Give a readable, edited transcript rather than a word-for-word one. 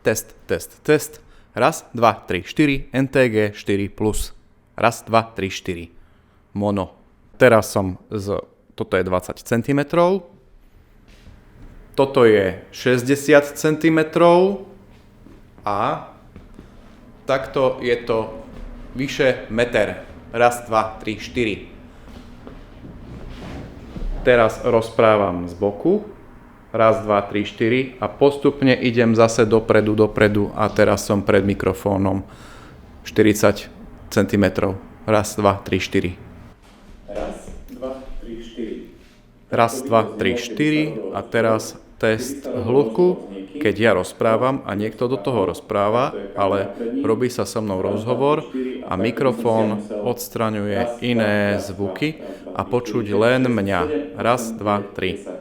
Test, test, test. Raz, 2, 3, 4. NTG 4+. Raz, 2, 3, 4. Mono. Teraz toto je 20 cm. Toto je 60 cm. A takto je to vyše meter. Raz, 2, 3, 4. Teraz rozprávam z boku. Raz, 2, 3, 4 a postupne idem zase dopredu a teraz som pred mikrofónom 40 cm. Raz, 2, 3, 4. Raz, 2, 3, 4. Raz, 2, 3, 4 a teraz test hluku, keď ja rozprávam a niekto do toho rozpráva, ale robí sa so mnou rozhovor a mikrofón odstraňuje iné zvuky a počuť len mňa. Raz, 2, 3.